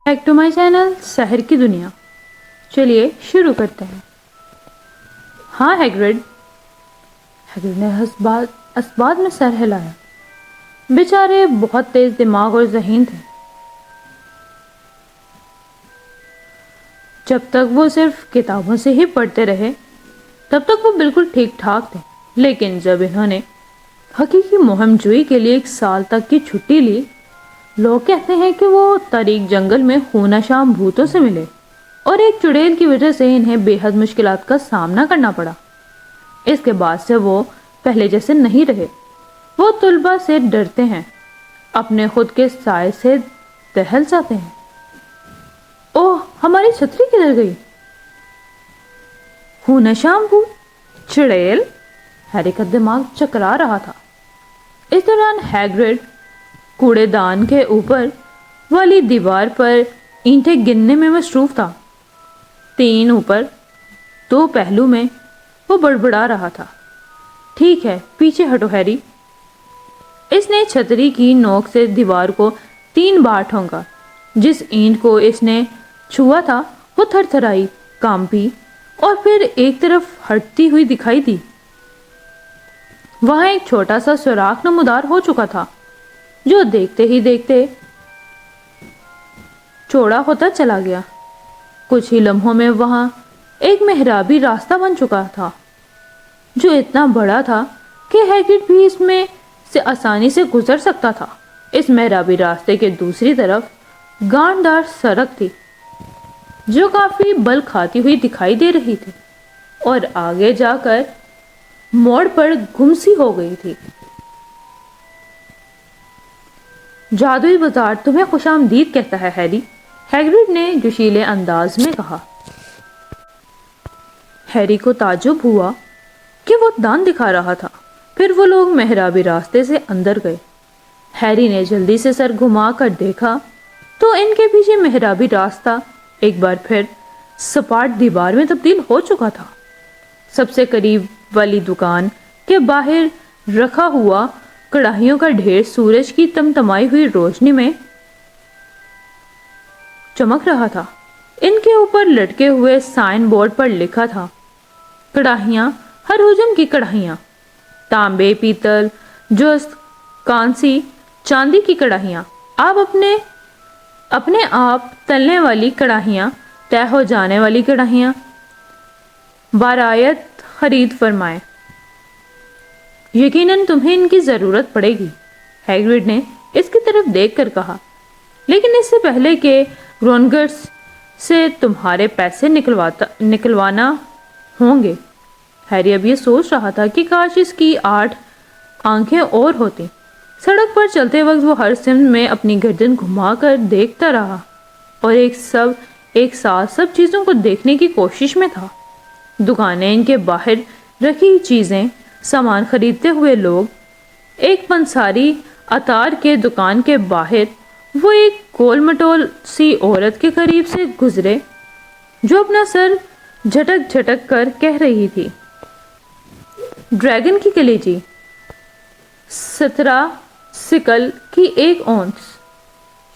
Back to my channel سحر کی دنیا. چلیے شروع کرتے ہیں. ہاں ہیگرڈ نے اسباد میں سر ہلایا. بیچارے بہت تیز دماغ اور ذہین تھے. جب تک وہ صرف کتابوں سے ہی پڑھتے رہے تب تک وہ بالکل ٹھیک ٹھاک تھے، لیکن جب انہوں نے حقیقی مہم جوئی کے لیے 1 سال تک کی چھٹی لی، لوگ کہتے ہیں کہ وہ تاریک جنگل میں خونہ شام بھوتوں سے ملے اور ایک چڑیل کی وجہ سے انہیں بے حد مشکلات کا سامنا کرنا پڑا. اس کے بعد سے وہ پہلے جیسے نہیں رہے. وہ طلباء سے ڈرتے ہیں، اپنے خود کے سائے سے دہل جاتے ہیں. اوہ، ہماری چھتری کدھر گئی؟ خونہ شام بھوت، چڑیل. ہیری کا دماغ چکرا رہا تھا. اس دوران ہیگرڈ کوڑے دان کے اوپر والی دیوار پر اینٹیں گننے میں مصروف تھا. 3 اوپر 2 پہلو میں وہ بڑبڑا رہا تھا. ٹھیک ہے، پیچھے ہٹو ہیری. اس نے چھتری کی نوک سے دیوار کو 3 بار ٹھونکا. جس اینٹ کو اس نے چھوا تھا وہ تھر تھرائی، کانپی اور پھر ایک طرف ہٹتی ہوئی دکھائی دی. وہاں ایک چھوٹا سا سوراخ نمودار ہو چکا تھا جو دیکھتے ہی دیکھتے چوڑا ہوتا چلا گیا. کچھ ہی لمحوں میں وہاں ایک محرابی راستہ بن چکا تھا جو اتنا بڑا تھا کہ ہیگرڈ بھی اس میں سے آسانی سے گزر سکتا تھا. اس محرابی راستے کے دوسری طرف گانٹدار سڑک تھی جو کافی بل کھاتی ہوئی دکھائی دے رہی تھی اور آگے جا کر موڑ پر گم سی ہو گئی تھی. جادوئی بازار تمہیں خوش آمدید کہتا ہے ہیری، ہیگرڈ نے جوشیلے انداز میں کہا. ہیری کو تعجب ہوا کہ وہ دان دکھا رہا تھا. پھر وہ لوگ محرابی راستے سے اندر گئے. ہیری نے جلدی سے سر گھما کر دیکھا تو ان کے پیچھے محرابی راستہ ایک بار پھر سپاٹ دیوار میں تبدیل ہو چکا تھا. سب سے قریب والی دکان کے باہر رکھا ہوا کڑاہیوں کا ڈھیر سورج کی تمتمائی ہوئی روشنی میں چمک رہا تھا. ان کے اوپر لٹکے ہوئے سائن بورڈ پر لکھا تھا: کڑاہیاں ہر حجم کی کڑاہیاں، تانبے، پیتل، جوست، کانسی، چاندی کی کڑاہیاں، آپ اپنے آپ تلنے والی کڑاہیاں، طے ہو جانے والی کڑاہیاں، بارایت خرید فرمائیں. یقیناً تمہیں ان کی ضرورت پڑے گی، ہیگرڈ نے اس کی طرف دیکھ کر کہا، لیکن اس سے پہلے کہ گرونگرس سے تمہارے پیسے نکلوانا ہوں گے. ہیری اب یہ سوچ رہا تھا کہ کاش اس کی 8 آنکھیں اور ہوتی. سڑک پر چلتے وقت وہ ہر سمت میں اپنی گردن گھما کر دیکھتا رہا اور ایک ساتھ سب چیزوں کو دیکھنے کی کوشش میں تھا. دکانیں، ان کے باہر رکھی چیزیں، سامان خریدتے ہوئے لوگ. ایک پنساری عطار کے دکان کے باہر وہ ایک گول مٹول سی عورت کے قریب سے گزرے جو اپنا سر جھٹک جھٹک کر کہہ رہی تھی: ڈریگن کی کلیجی، 17 سکل کی 1 اونس.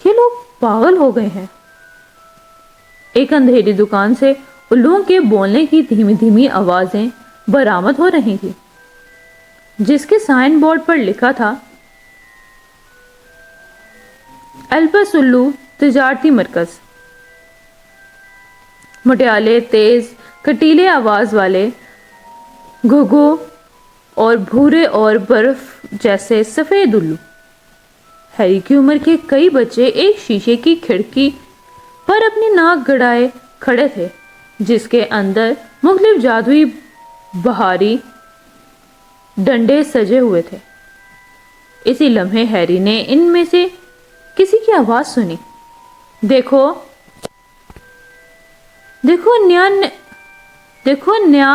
یہ لوگ پاگل ہو گئے ہیں. ایک اندھیری دکان سے الوؤں کے بولنے کی دھیمی دھیمی آوازیں برآمد ہو رہی تھی جس کے سائن بورڈ پر لکھا تھا: البس الو تجارتی مرکز. مٹیالے، تیز کٹیلے آواز والے گھوگھو اور بھورے اور برف جیسے سفید الو. ہیری کی عمر کے کئی بچے ایک شیشے کی کھڑکی پر اپنی ناک گڑائے کھڑے تھے جس کے اندر مختلف جادوئی بہاری ڈنڈے سجے ہوئے تھے. اسی لمحے ہیری نے ان میں سے کسی کی آواز سنی: دیکھو نیا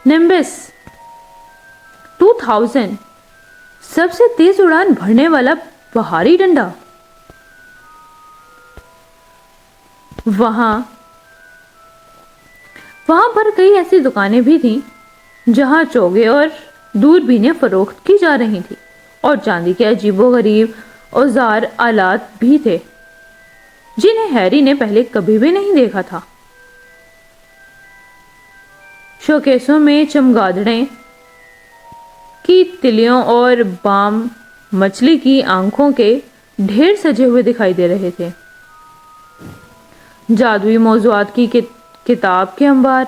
نمبس 2000، سب سے تیز اڑان بھرنے والا بہاری ڈنڈا. وہاں پر کئی ایسی دکانیں بھی تھیں جہاں چوگے اور دوربینیں فروخت کی جا رہی تھی اور چاندی کے عجیب و غریب اوزار آلات بھی تھے جنہیں ہیری نے پہلے کبھی بھی نہیں دیکھا تھا۔ شوکیسوں میں چمگادڑیں کی تلیوں اور بام مچھلی کی آنکھوں کے ڈھیر سجے ہوئے دکھائی دے رہے تھے۔ جادوئی موضوعات کی کتاب کے انبار،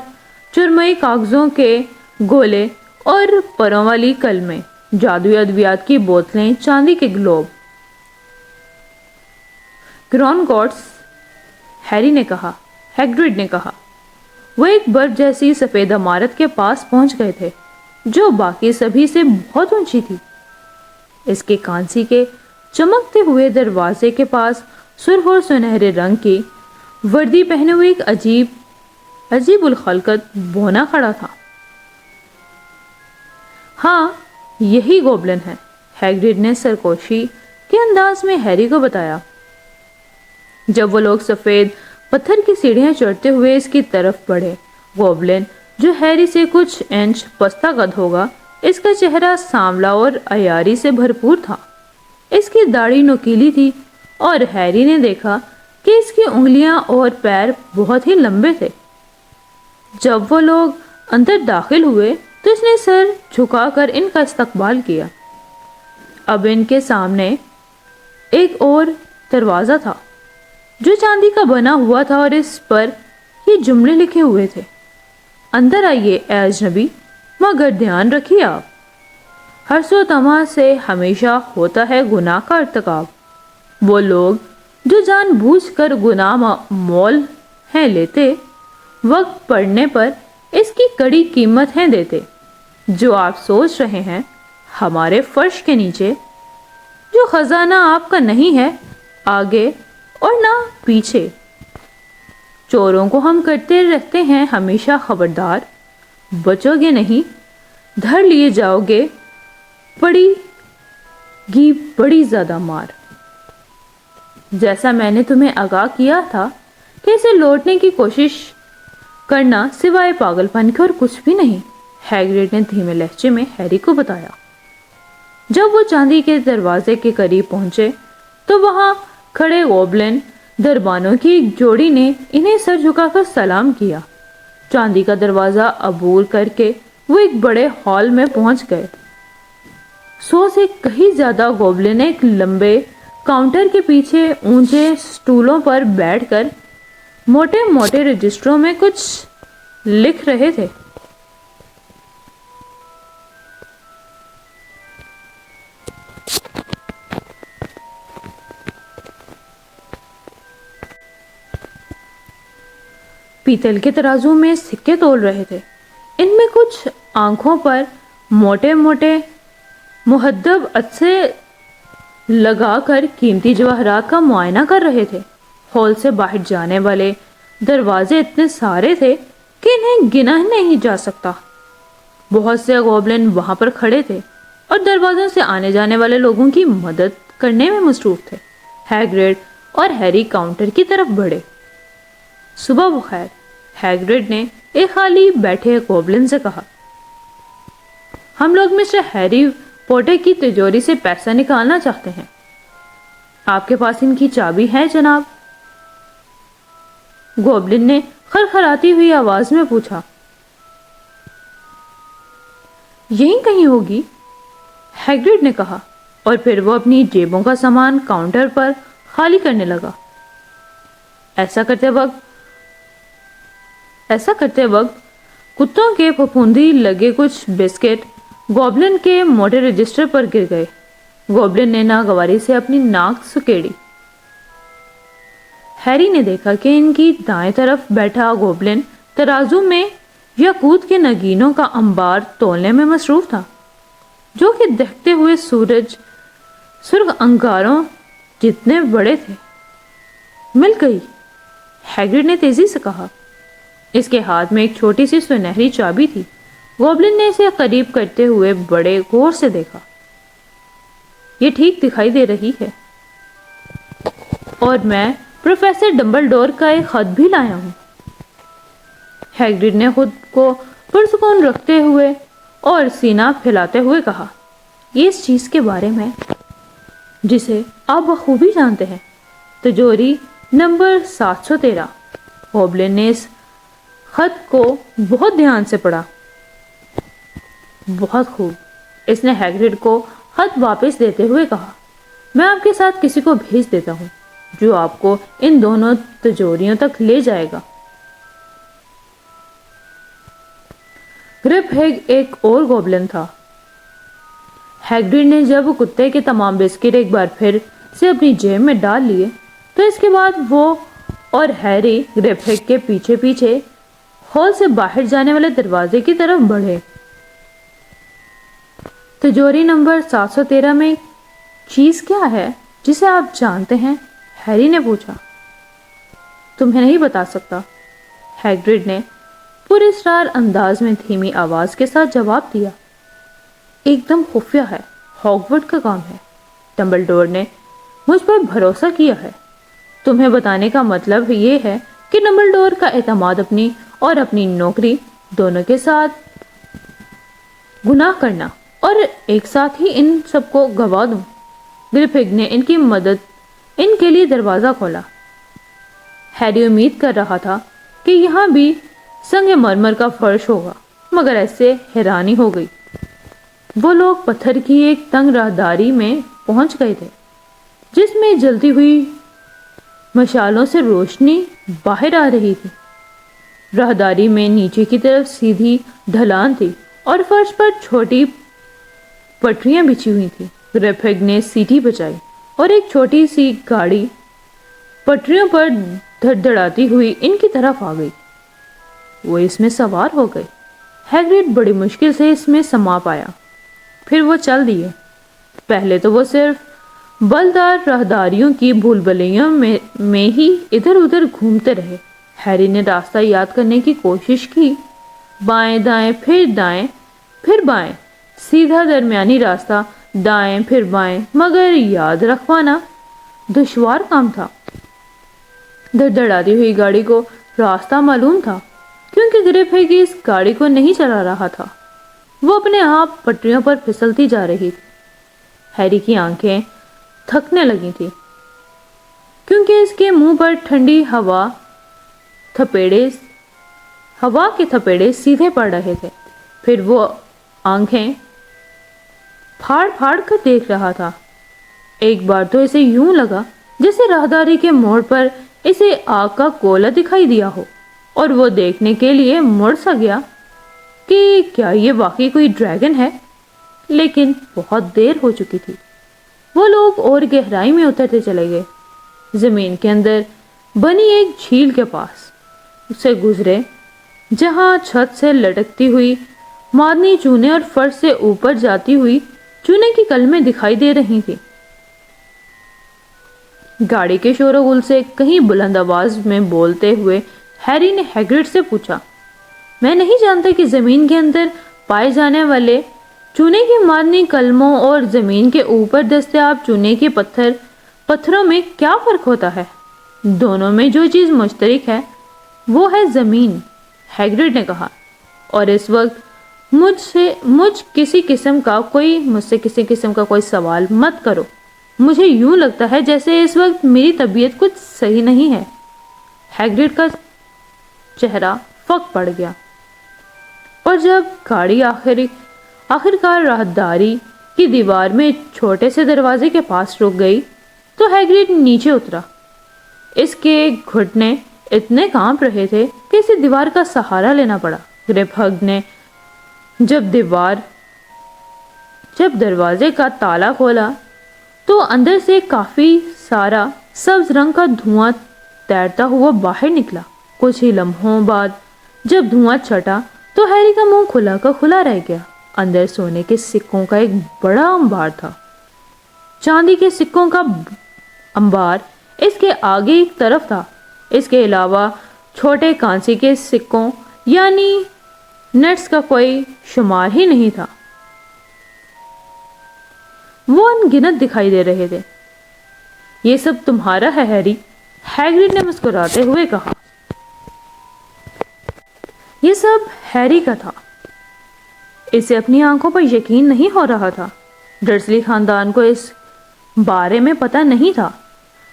چرمئی کاغذوں کے گولے اور پروں والی قلمیں، جادوئی ادویات کی بوتلیں، چاندی کے گلوب۔ گرونگوٹس، ہیگریڈ نے کہا۔ وہ ایک برف جیسی سفید عمارت کے پاس پہنچ گئے تھے جو باقی سبھی سے بہت اونچی تھی۔ اس کے کانسی کے چمکتے ہوئے دروازے کے پاس سرخ اور سنہرے رنگ کی وردی پہنے ہوئے ایک عجیب الخلقت بونا کھڑا تھا۔ ہاں، یہی گوبلن ہے، ہیگریڈ نے سرکوشی کے انداز میں ہیری کو بتایا۔ جب وہ لوگ سفید پتھر کی سیڑھیاں چڑھتے ہوئے اس کی طرف بڑھے، گوبلن جو ہیری سے کچھ انچ پستہ قد ہوگا، اس کا چہرہ سانولا اور عیاری سے بھرپور تھا۔ اس کی داڑھی نوکیلی تھی اور ہیری نے دیکھا کہ اس کی انگلیاں اور پیر بہت ہی لمبے تھے۔ جب وہ لوگ اندر داخل ہوئے تو اس نے سر جھکا کر ان کا استقبال کیا۔ اب ان کے سامنے ایک اور دروازہ تھا جو چاندی کا بنا ہوا تھا اور اس پر یہ جملے لکھے ہوئے تھے: اندر آئیے اے اجنبی، مگر دھیان رکھیے آپ، حرص و طمع سے ہمیشہ ہوتا ہے گناہ کا ارتکاب۔ وہ لوگ جو جان بوجھ کر گناہ مول ہیں لیتے، وقت پڑنے پر اس کی کڑی قیمت ہیں دیتے۔ جو آپ سوچ رہے ہیں ہمارے فرش کے نیچے، جو خزانہ آپ کا نہیں ہے آگے اور نہ پیچھے، چوروں کو ہم کرتے رہتے ہیں ہمیشہ خبردار، بچو گے نہیں، دھر لیے جاؤ گے، پڑی گی بڑی زیادہ مار۔ جیسا میں نے تمہیں آگاہ کیا تھا کہ اسے لوٹنے کی کوشش کرنا سوائے پاگل پن کے اور کچھ بھی نہیں، ہیگریڈ نے دھیمے لہجے میں ہیری کو بتایا۔ جب وہ چاندی کے دروازے کے قریب پہنچے تو وہاں کھڑے گوبلن دربانوں کی ایک جوڑی نے انہیں سر جھکا کر سلام کیا۔ چاندی کا دروازہ عبور کر کے وہ ایک بڑے ہال میں پہنچ گئے۔ 100 سے کہیں زیادہ گوبلن ایک لمبے کاؤنٹر کے پیچھے اونچے سٹولوں پر بیٹھ کر موٹے موٹے رجسٹروں میں کچھ لکھ رہے تھے۔ پیتل کے ترازو میں سکے تول رہے تھے۔ ان میں کچھ آنکھوں پر موٹے موٹے محدب عدسے لگا کر قیمتی جواہرات کا معائنہ کر رہے تھے۔ ہال سے باہر جانے والے دروازے اتنے سارے تھے کہ انہیں گنا نہیں جا سکتا۔ بہت سے گوبلن وہاں پر کھڑے تھے اور دروازوں سے آنے جانے والے لوگوں کی مدد کرنے میں مصروف تھے۔ ہیگریڈ اور ہیری کاؤنٹر کی طرف بڑھے۔ صبح بخیر، ہیگریڈ نے ایک خالی بیٹھے گوبلن سے کہا۔ ہم لوگ مسٹر ہیری پوٹر کی تجوری سے پیسہ نکالنا چاہتے ہیں۔ آپ کے پاس ان کی چابی ہے جناب؟ گوبلن نے خرخراتی ہوئی آواز میں پوچھا۔ یہیں کہیں ہوگی، ہیگریڈ نے کہا، اور پھر وہ اپنی جیبوں کا سامان کاؤنٹر پر خالی کرنے لگا۔ ایسا کرتے وقت کتوں کے پھپھوندی لگے کچھ بسکٹ گوبلن کے موٹے رجسٹر پر گر گئے۔ گوبلن نے ناگواری سے اپنی ناک سکیڑی۔ ہیری نے دیکھا کہ ان کی دائیں طرف بیٹھا گوبلن ترازو میں یاقوت کے نگینوں کا انبار تولنے میں مصروف تھا، جو کہ دہتے ہوئے سورج سرخ انگاروں جتنے بڑے تھے۔ مل گئی، ہیگریڈ نے تیزی سے کہا۔ اس کے ہاتھ میں ایک چھوٹی سی سنہری چابی تھی۔ گوبلن نے اسے قریب کرتے ہوئے بڑے غور سے دیکھا۔ یہ ٹھیک دکھائی دے رہی ہے، اور میں پروفیسر ڈمبلڈور کا ایک خط بھی لایا ہوں۔ ہیگریڈ نے خود کو پرسکون رکھتے ہوئے اور سینہ پھیلاتے ہوئے کہا، یہ اس چیز کے بارے میں جسے آپ بخوبی جانتے ہیں، تجوری نمبر 713۔ گوبلن نے اس خط کو بہت دھیان سے پڑھا۔ بہت خوب، اس نے ہیگرڈ کو خط واپس دیتے ہوئے کہا، میں آپ کے ساتھ کسی کو بھیج دیتا ہوں جو آپ کو ان دونوں تجوریوں تک لے جائے گا۔ گرپ ہیگ ایک اور گوبلن تھا۔ ہیگرڈ نے جب کتے کے تمام بسکٹ ایک بار پھر سے اپنی جیب میں ڈال لیے تو اس کے بعد وہ اور ہیری گرپ ہیگ کے پیچھے پیچھے ہال سے باہر جانے والے دروازے کی طرف بڑھے۔ تجوری نمبر 713 میں چیز کیا ہے جسے آپ جانتے ہیں؟ ہیری نے پوچھا۔ تمہیں نہیں بتا سکتا، ہیگرڈ نے پراسرار انداز میں دھیمی آواز کے ساتھ جواب دیا۔ ایک دم خفیہ ہے، ہاگورڈ کا کام ہے۔ ڈمبلڈور نے مجھ پر بھروسہ کیا ہے۔ تمہیں بتانے کا مطلب یہ ہے کہ ڈمبلڈور کا اعتماد اپنی اور اپنی نوکری دونوں کے ساتھ گناہ کرنا اور ایک ساتھ ہی ان سب کو گوا دوں۔ گرپ ہیگ نے ان کی مدد ان کے لیے دروازہ کھولا۔ ہیری امید کر رہا تھا کہ یہاں بھی سنگ مرمر کا فرش ہوگا، مگر ایسے حیرانی ہو گئی۔ وہ لوگ پتھر کی ایک تنگ راہداری میں پہنچ گئے تھے جس میں جلتی ہوئی مشالوں سے روشنی باہر آ رہی تھی۔ راہداری میں نیچے کی طرف سیدھی ڈھلان تھی اور فرش پر چھوٹی پٹریاں بچھی ہوئی تھی۔ گرپ ہیگ نے سیٹی بجائی اور ایک چھوٹی سی گاڑی پٹریوں پر دھڑدھڑاتی ہوئی ان کی طرف آ گئی۔ وہ اس میں سوار ہو گئے۔ ہیگرڈ بڑی مشکل سے اس میں سما پایا، پھر وہ چل دیے۔ پہلے تو وہ صرف بلدار راہداریوں کی بھولبلیوں میں ہی ادھر ادھر گھومتے رہے۔ ہیری نے راستہ یاد کرنے کی کوشش کی، بائیں دائیں پھر بائیں، سیدھا درمیانی راستہ، دائیں پھر بائیں، مگر یاد رکھوانا دشوار کام تھا۔ دھڑدھڑاتی ہوئی گاڑی کو راستہ معلوم تھا کیونکہ گرپ ہیگ اس گاڑی کو نہیں چلا رہا تھا، وہ اپنے آپ پٹریوں پر پھسلتی جا رہی تھی۔ ہیری کی آنکھیں تھکنے لگی تھی کیونکہ اس کے منہ پر ٹھنڈی ہوا کے تھپیڑے سیدھے پڑ رہے تھے۔ پھر وہ آنکھیں پھاڑ پھاڑ کر دیکھ رہا تھا۔ ایک بار تو اسے یوں لگا جیسے راہداری کے موڑ پر اسے آگ کا گولا دکھائی دیا ہو، اور وہ دیکھنے کے لیے مڑ سا گیا کہ کیا یہ واقعی کوئی ڈریگن ہے، لیکن بہت دیر ہو چکی تھی۔ وہ لوگ اور گہرائی میں اترتے چلے گئے، زمین کے اندر بنی ایک جھیل کے پاس سے گزرے جہاں چھت سے لٹکتی ہوئی معدنی چونے اور فرش سے اوپر جاتی ہوئی چونے کی کلمیں دکھائی دے رہی تھی۔ گاڑی کے شور و غل سے کہیں بلند آواز میں بولتے ہوئے ہیری نے ہیگرڈ سے پوچھا، میں نہیں جانتا کہ زمین کے اندر پائے جانے والے چونے کی معدنی کلموں اور زمین کے اوپر دستیاب چونے کے پتھروں میں کیا فرق ہوتا ہے؟ دونوں میں جو چیز مشترک ہے وہ ہے زمین، ہیگرڈ نے کہا، اور اس وقت مجھ سے کسی قسم کا کوئی سوال مت کرو۔ مجھے یوں لگتا ہے جیسے اس وقت میری طبیعت کچھ صحیح نہیں ہے۔ ہیگرڈ کا چہرہ پھک پڑ گیا، اور جب گاڑی آخرکار راہداری کی دیوار میں چھوٹے سے دروازے کے پاس رک گئی تو ہیگرڈ نیچے اترا۔ اس کے گھٹنے اتنے کانپ رہے تھے کہ اسے دیوار کا سہارا لینا پڑا۔ گرپ ہیگ نے جب دروازے کا تالا کھولا تو اندر سے کافی سارا سبز رنگ کا دھواں تیرتا ہوا باہر نکلا۔ کچھ ہی لمحوں بعد جب دھواں چھٹا تو ہیری کا منہ کھلا کا کھلا رہ گیا۔ اندر سونے کے سکوں کا ایک بڑا انبار تھا۔ چاندی کے سکوں کا انبار اس کے آگے ایک طرف تھا۔ اس کے علاوہ چھوٹے کانسی کے سکوں یعنی نٹس کا کوئی شمار ہی نہیں تھا۔ وہ ان گنت دکھائی دے رہے تھے۔ یہ سب تمہارا ہے ہیری، ہیگرڈ نے مسکراتے ہوئے کہا۔ یہ سب ہیری کا تھا۔ اسے اپنی آنکھوں پر یقین نہیں ہو رہا تھا۔ ڈرسلی خاندان کو اس بارے میں پتہ نہیں تھا،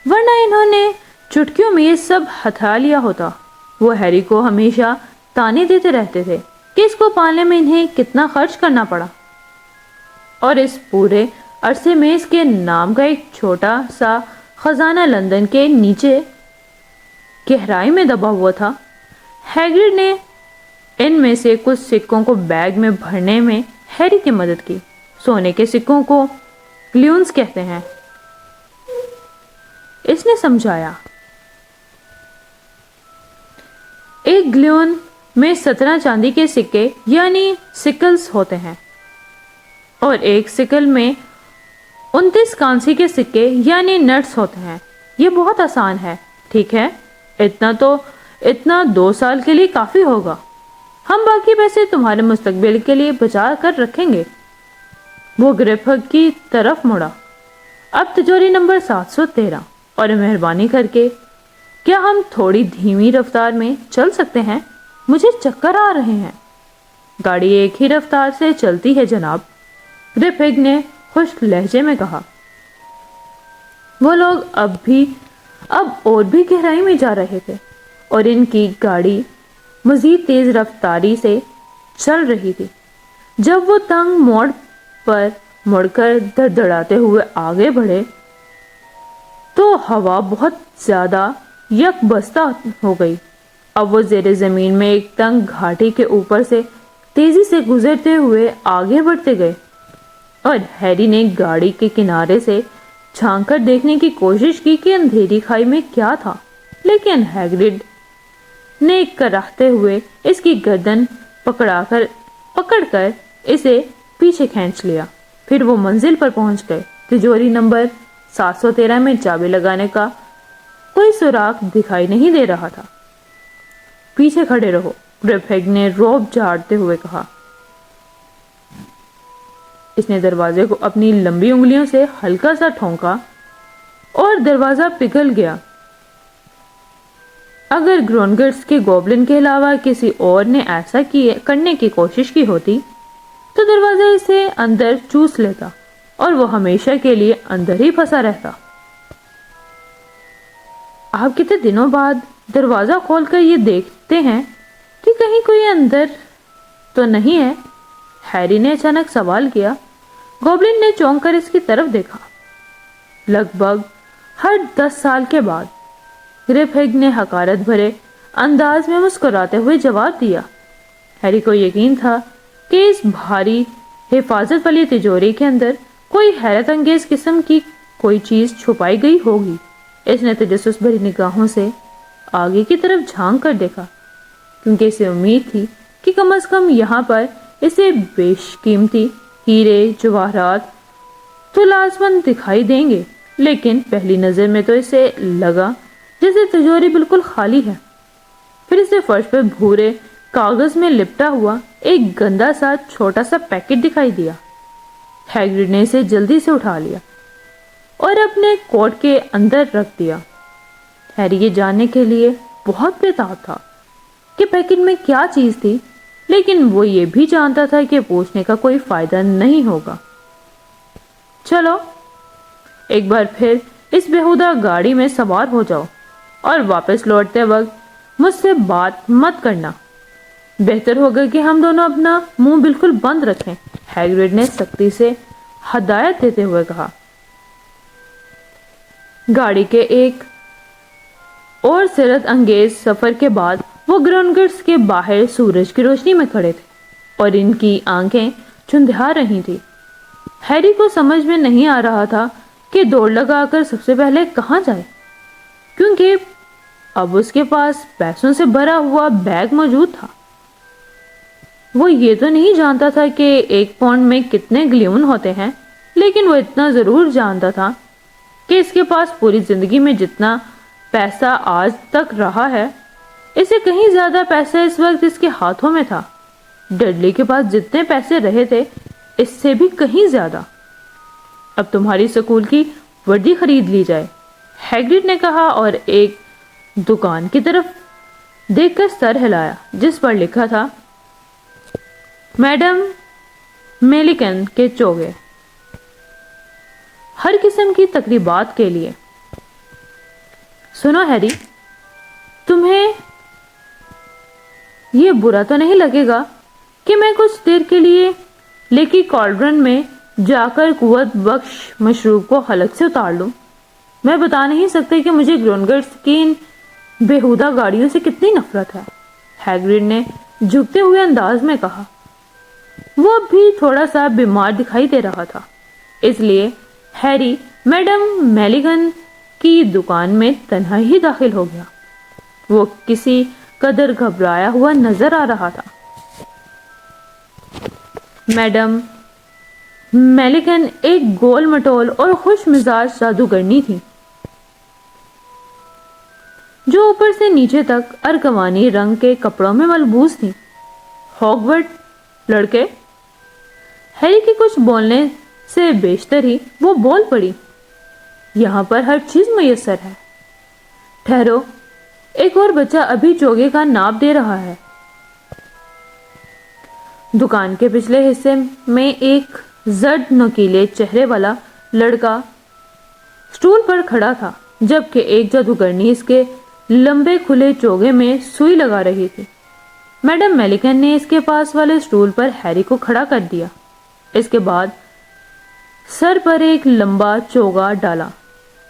ورنہ انہوں نے چٹکیوں میں یہ سب ہتھا لیا ہوتا۔ وہ ہیری کو ہمیشہ تانے دیتے رہتے تھے کہ اس کو پالنے میں انہیں کتنا خرچ کرنا پڑا، اور اس پورے عرصے میں اس کے نام کا ایک چھوٹا سا خزانہ لندن کے نیچے گہرائی میں دبا ہوا تھا۔ ہیگرڈ نے ان میں سے کچھ سکوں کو بیگ میں بھرنے میں ہیری کی مدد کی۔ سونے کے سکوں کو گلیونز کہتے ہیں، اس نے سمجھایا۔ ایک گلیون میں 17 چاندی کے سکے یعنی سکلز ہوتے ہیں، اور ایک سکل میں 29 کانسی کے سکے یعنی نٹس ہوتے ہیں۔ یہ بہت آسان ہے، ٹھیک ہے؟ اتنا 2 سال کے لیے کافی ہوگا۔ ہم باقی پیسے تمہارے مستقبل کے لیے بچا کر رکھیں گے۔ وہ گریپ ہگ کی طرف مڑا۔ اب تجوری نمبر 713، اور مہربانی کر کے کیا ہم تھوڑی دھیمی رفتار میں چل سکتے ہیں؟ مجھے چکر آ رہے ہیں۔ گاڑی ایک ہی رفتار سے چلتی ہے جناب، گریپ ہگ نے خشک لہجے میں کہا۔ وہ لوگ اب اور بھی گہرائی میں جا رہے تھے، اور ان کی گاڑی مزید تیز رفتاری سے چل رہی تھی۔ جب وہ تنگ موڑ پر مڑ کر دڑدڑاتے ہوئے آگے بڑھے تو ہوا بہت زیادہ یک بستہ ہو گئی۔ اب وہ زیر زمین میں ایک تنگ گھاٹی کے اوپر سے تیزی سے گزرتے ہوئے آگے بڑھتے گئے، اور ہیری نے گاڑی کے کنارے سے جھانک کر دیکھنے کی کوشش کی کہ اندھیری کھائی میں کیا تھا، لیکن ہیگرڈ نے کراہتے ہوئے اس کی گردن پکڑ کر اسے پیچھے کھینچ لیا۔ پھر وہ منزل پر پہنچ گئے۔ تجوری نمبر 713 میں چابی لگانے کا کوئی سراغ دکھائی نہیں دے رہا تھا۔ پیچھے کھڑے رہو، گریپ ہگ نے روب جھاڑتے ہوئے کہا۔ اس نے دروازے کو اپنی لمبی انگلیوں سے ہلکا سا ٹھونکا اور دروازہ پگھل گیا۔ اگر گرونگرس کے گوبلن کے علاوہ کسی اور نے ایسا کرنے کی کوشش کی ہوتی تو دروازہ اسے اندر چوس لیتا اور وہ ہمیشہ کے لیے اندر ہی پھنسا رہتا۔ آپ کتنے دنوں بعد دروازہ کھول کر یہ دیکھتے ہیں کہ کہیں کوئی اندر تو نہیں ہے؟ ہیری نے اچانک سوال کیا۔ گوبلن نے چونک کر اس کی طرف دیکھا۔ لگ بھگ ہر 10 سال کے بعد، گریپ ہگ نے حقارت بھرے انداز میں مسکراتے ہوئے جواب دیا۔ ہیری کو یقین تھا کہ اس بھاری حفاظت والی تجوری کے اندر کوئی حیرت انگیز قسم کی کوئی چیز چھپائی گئی ہوگی۔ اس نے تجسس بھری نگاہوں سے آگے کی طرف جھانک کر دیکھا، کیونکہ اسے امید تھی کہ کم از کم یہاں پر اسے بیش قیمتی ہیرے جواہرات تو لازماً دکھائی دیں گے، لیکن پہلی نظر میں تو اسے لگا جیسے تجوری بالکل خالی ہے۔ پھر اسے فرش پر بھورے کاغذ میں لپٹا ہوا ایک گندا سا چھوٹا سا پیکٹ دکھائی دیا۔ ہیگرڈ نے اسے جلدی سے اٹھا لیا اور اپنے کوٹ کے اندر رکھ دیا۔ ہیری یہ جاننے کے لیے بہت بےتاب تھا کہ پیکٹ میں کیا چیز تھی، لیکن وہ یہ بھی جانتا تھا کہ پوچھنے کا کوئی فائدہ نہیں ہوگا۔ چلو ایک بار پھر اس بےہودہ گاڑی میں سوار ہو جاؤ، اور واپس لوٹتے وقت مجھ سے بات مت کرنا۔ بہتر ہوگا کہ ہم دونوں اپنا منہ بالکل بند رکھیں، ہیگرڈ نے سختی سے ہدایت دیتے ہوئے کہا۔ گاڑی کے ایک اور حیرت انگیز سفر کے بعد وہ گرونگرس کے باہر سورج کی روشنی میں کھڑے تھے، اور ان کی آنکھیں چندھیا رہی تھی۔ ہیری کو سمجھ میں نہیں آ رہا تھا کہ دوڑ لگا کر سب سے پہلے کہاں جائے، کیونکہ اب اس کے پاس پیسوں سے بھرا ہوا بیگ موجود تھا۔ وہ یہ تو نہیں جانتا تھا کہ 1 پاؤنڈ میں کتنے گلیون ہوتے ہیں، لیکن وہ اتنا ضرور جانتا تھا کہ اس کے پاس پوری زندگی میں جتنا پیسہ آج تک رہا ہے، اسے کہیں زیادہ پیسہ اس وقت اس کے ہاتھوں میں تھا۔ ڈڈلی کے پاس جتنے پیسے رہے تھے اس سے بھی کہیں زیادہ۔ اب تمہاری سکول کی وردی خرید لی جائے، ہیگرڈ نے کہا، اور ایک دکان کی طرف دیکھ کر سر ہلایا جس پر لکھا تھا میڈم میلیکن کے چوگے، ہر قسم کی تقریبات کے لیے۔ سنو ہیری، تمہیں یہ برا تو نہیں لگے گا کہ میں کچھ دیر کے لیے لیکی کالڈرن میں جا کر قوت بخش مشروب کو حلق سے اتار لوں؟ میں بتا نہیں سکتے کہ مجھے گرونگرس کی ان بیہودہ گاڑیوں سے کتنی نفرت ہے، ہیگرڈ نے جھکتے ہوئے انداز میں کہا۔ وہ اب بھی تھوڑا سا بیمار دکھائی دے رہا تھا، اس لیے ہیری میڈم میلیگن کی دکان میں تنہا ہی داخل ہو گیا۔ وہ کسی قدر گھبرایا ہوا نظر آ رہا تھا۔ میڈم میلیگن ایک گول مٹول اور خوش مزاج جادوگرنی تھی، جو اوپر سے نیچے تک ارغوانی رنگ کے کپڑوں میں ملبوس تھی۔ ہاگورٹ لڑکے، ہیری کے کچھ بولنے سے بیشتر ہی وہ بول پڑی، یہاں پر ہر چیز میسر ہے۔ ٹھہرو، ایک اور بچہ ابھی چوگے کا ناپ دے رہا ہے۔ دکان کے پچھلے حصے میں ایک زرد نوکیلے چہرے والا لڑکا سٹول پر کھڑا تھا، جبکہ ایک جادوگرنی اس کے لمبے کھلے چوگے میں سوئی لگا رہی تھی۔ میڈم میلیگن نے اس کے پاس والے سٹول پر ہیری کو کھڑا کر دیا، اس کے بعد سر پر ایک لمبا چوگا ڈالا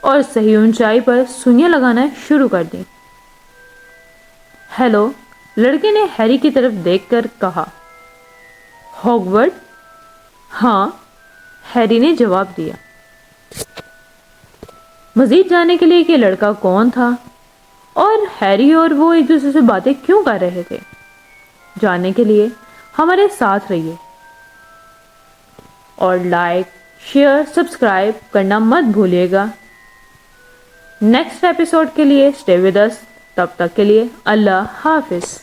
اور صحیح اونچائی پر سوئیاں لگانا شروع کر دی۔ ہیلو، لڑکے نے ہیری کی طرف دیکھ کر کہا۔ ہاگورٹ؟ ہاں، ہیری نے جواب دیا۔ مزید جاننے کے لیے کہ لڑکا کون تھا اور ہیری اور وہ ایک دوسرے سے باتیں کیوں کر رہے تھے، جاننے کے لیے ہمارے ساتھ رہیے اور لائک، شیئر، سبسکرائب کرنا مت بھولیے گا۔ نیکسٹ ایپیسوڈ کے لیے اسٹے ود اس، تب تک کے لیے اللہ حافظ۔